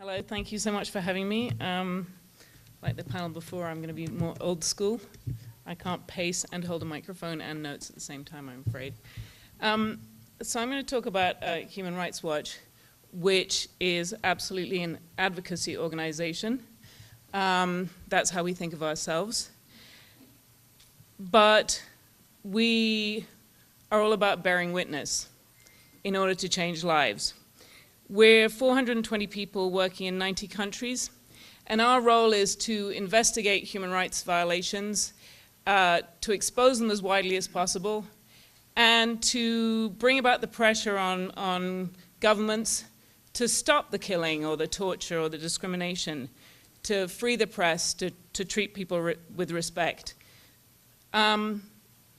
Hello, thank you so much for having me. Like the panel before, I'm going to be more old school. I can't pace and hold a microphone and notes at the same time, I'm afraid. So I'm going to talk about Human Rights Watch, which is absolutely an advocacy organization. That's how we think of ourselves. But we are all about bearing witness in order to change lives. We're 420 people working in 90 countries, and our role is to investigate human rights violations, to expose them as widely as possible, and to bring about the pressure on governments to stop the killing or the torture or the discrimination, to free the press, to treat people with respect.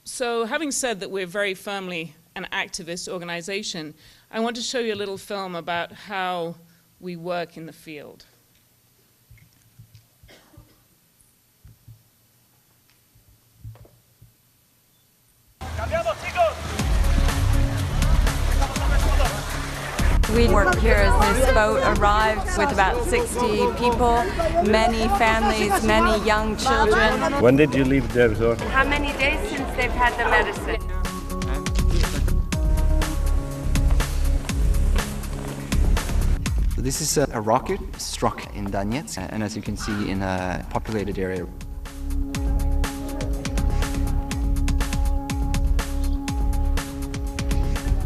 So having said that we're very firmly an activist organization, I want to show you a little film about how we work in the field. We work here as this boat arrived with about 60 people, many families, many young children. When did you leave there, sir? How many days since they've had the medicine? This is a rocket struck in Donetsk, and as you can see, in a populated area.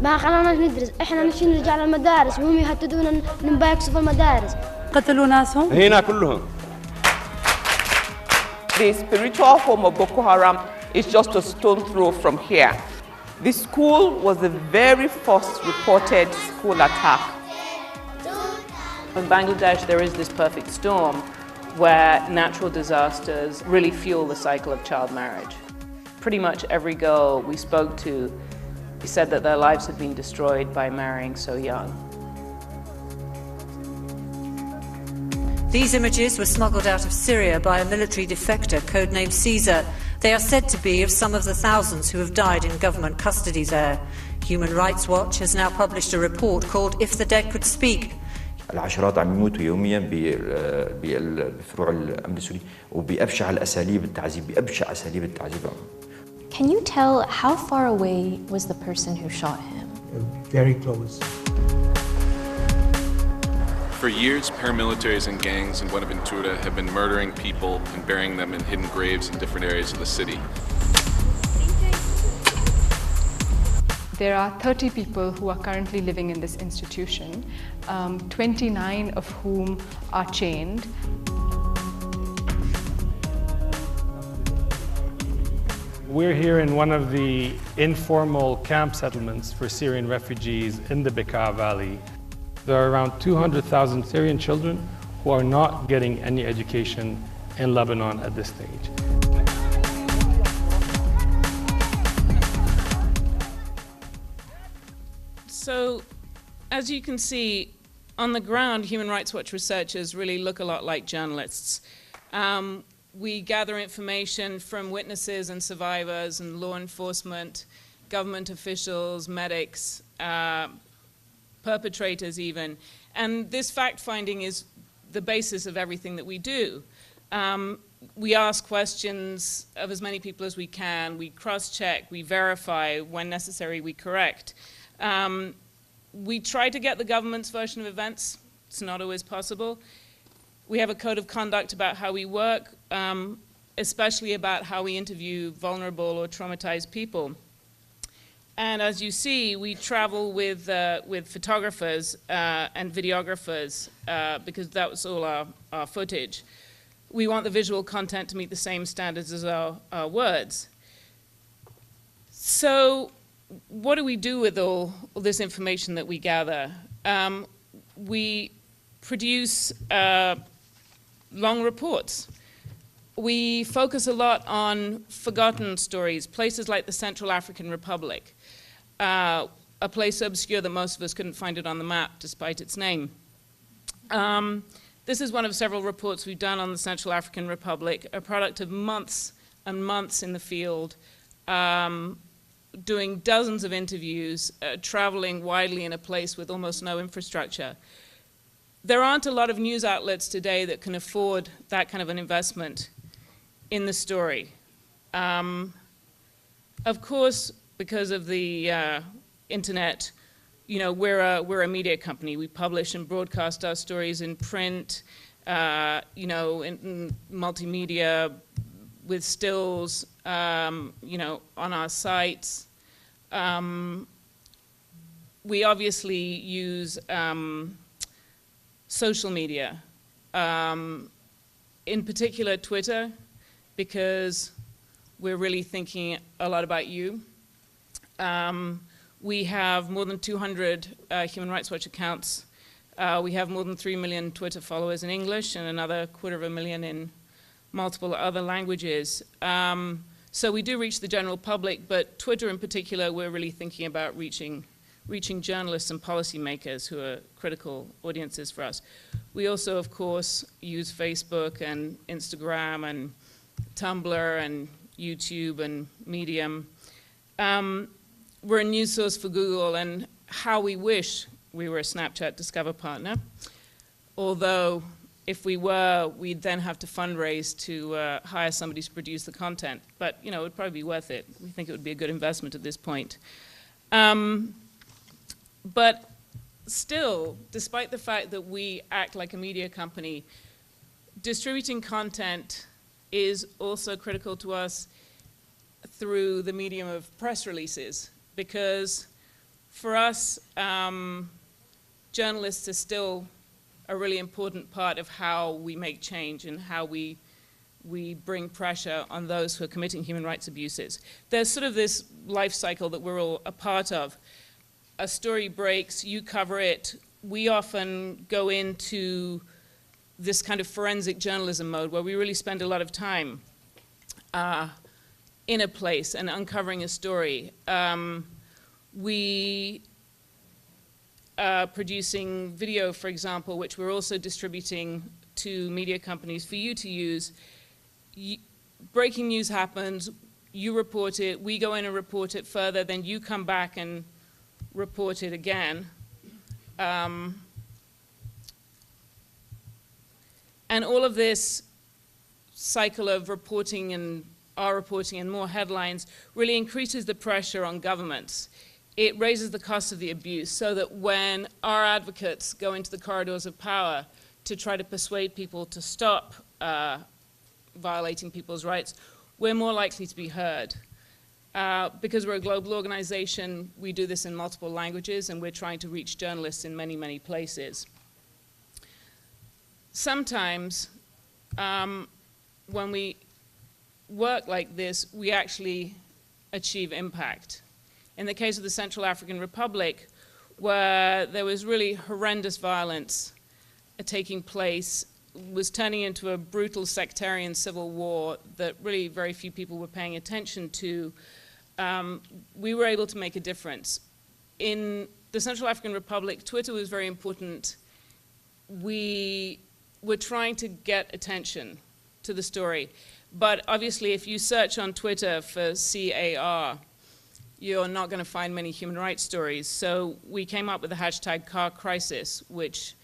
ما خلوناش ندرس، احنا ماشيين نرجع للمدارس وهم يهددونا نباكسوا في المدارس. قتلوا ناسهم؟ هنا كلهم. The spiritual home of Boko Haram is just a stone throw from here. This school was the very first reported school attack. In Bangladesh, there is this perfect storm where natural disasters really fuel the cycle of child marriage. Pretty much every girl we spoke to said that their lives had been destroyed by marrying so young. These images were smuggled out of Syria by a military defector codenamed Caesar. They are said to be of some of the thousands who have died in government custody there. Human Rights Watch has now published a report called If the Dead Could Speak. العشرات عم يموتوا يوميا بفروع الأمن السوري وبأبشع الأساليب التعذيب بأبشع أساليب التعذيب. Can you tell how far away was the person who shot him? Very close. For years, paramilitaries and gangs in Buenaventura have been murdering people and burying them in hidden graves in different areas of the city. There are 30 people who are currently living in this institution, 29 of whom are chained. We're here in one of the informal camp settlements for Syrian refugees in the Bekaa Valley. There are around 200,000 Syrian children who are not getting any education in Lebanon at this stage. So, as you can see, on the ground, Human Rights Watch researchers really look a lot like journalists. We gather information from witnesses and survivors and law enforcement, government officials, medics, perpetrators even. And this fact-finding is the basis of everything that we do. We ask questions of as many people as we can. We cross-check, we verify, when necessary, we correct. We try to get the government's version of events. It's not always possible. We have a code of conduct about how we work, especially about how we interview vulnerable or traumatized people. And as you see, we travel with photographers and videographers because that was all our footage. We want the visual content to meet the same standards as our words. So what do we do with all this information that we gather? We produce long reports. We focus a lot on forgotten stories, places like the Central African Republic, a place so obscure that most of us couldn't find it on the map despite its name. This is one of several reports we've done on the Central African Republic, a product of months and months in the field, doing dozens of interviews, traveling widely in a place with almost no infrastructure. There aren't a lot of news outlets today that can afford that kind of an investment in the story. Of course, because of the internet, you know, we're a media company. We publish and broadcast our stories in print, you know, in multimedia, with stills, you know, on our sites. We obviously use social media, in particular Twitter, because we're really thinking a lot about you. We have more than 200 Human Rights Watch accounts. We have more than 3 million Twitter followers in English and another 250,000 in multiple other languages. So we do reach the general public, but Twitter in particular, we're really thinking about reaching journalists and policymakers who are critical audiences for us. We also, of course, use Facebook and Instagram and Tumblr and YouTube and Medium. We're a news source for Google, and how we wish we were a Snapchat Discover partner. Although, if we were, we'd then have to fundraise to hire somebody to produce the content. But, you know, it would probably be worth it. We think it would be a good investment at this point. But still, despite the fact that we act like a media company, distributing content is also critical to us through the medium of press releases, because for us, journalists are still a really important part of how we make change and how we bring pressure on those who are committing human rights abuses. There's sort of this life cycle that we're all a part of. A story breaks, you cover it. We often go into this kind of forensic journalism mode where we really spend a lot of time in a place and uncovering a story. We are producing video, for example, which we're also distributing to media companies for you to use. Breaking news happens, you report it, we go in and report it further, then you come back and report it again. And all of this cycle of reporting and our reporting and more headlines really increases the pressure on governments. It raises the cost of the abuse, so that when our advocates go into the corridors of power to try to persuade people to stop violating people's rights, we're more likely to be heard. Because we're a global organization, we do this in multiple languages, and we're trying to reach journalists in many, many places. Sometimes, when we work like this, we actually achieve impact. In the case of the Central African Republic, where there was really horrendous violence taking place, was turning into a brutal sectarian civil war that really very few people were paying attention to, we were able to make a difference. In the Central African Republic, Twitter was very important. We were trying to get attention to the story. But obviously, if you search on Twitter for CAR, you're not going to find many human rights stories. So we came up with the hashtag Car Crisis, which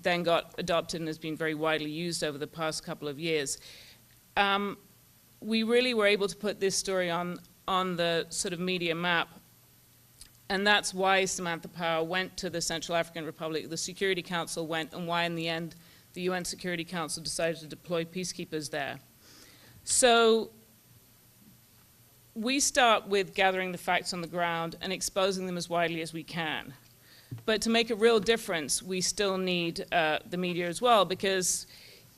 then got adopted and has been very widely used over the past couple of years. We really were able to put this story on the sort of media map. And that's why Samantha Power went to the Central African Republic, the Security Council went, and why in the end the UN Security Council decided to deploy peacekeepers there. So we start with gathering the facts on the ground and exposing them as widely as we can. But to make a real difference, we still need the media as well, because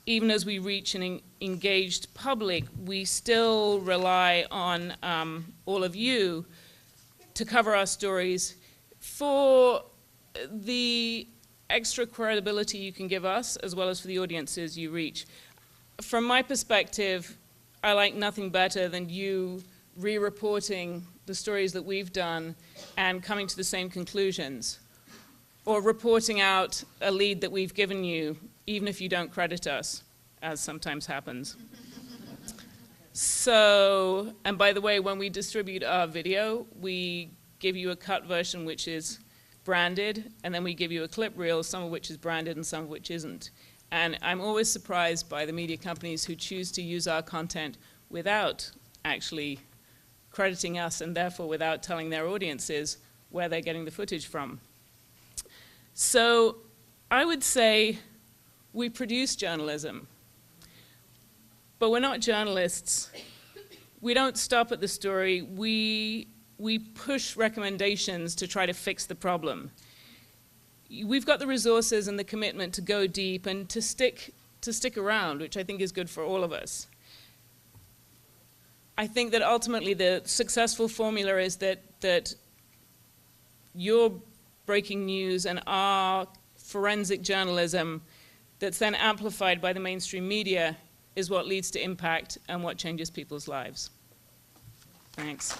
even as we reach an engaged public, we still rely on all of you to cover our stories for the extra credibility you can give us, as well as for the audiences you reach. From my perspective, I like nothing better than you re-reporting the stories that we've done and coming to the same conclusions, or reporting out a lead that we've given you, even if you don't credit us, as sometimes happens. So, and by the way, when we distribute our video, we give you a cut version which is branded, and then we give you a clip reel, some of which is branded and some of which isn't. And I'm always surprised by the media companies who choose to use our content without actually crediting us, and therefore without telling their audiences where they're getting the footage from. So I would say we produce journalism, but we're not journalists. We don't stop at the story. We push recommendations to try to fix the problem. We've got the resources and the commitment to go deep and to stick around, which I think is good for all of us. I think that ultimately the successful formula is that your breaking news and our forensic journalism that's then amplified by the mainstream media is what leads to impact and what changes people's lives. Thanks.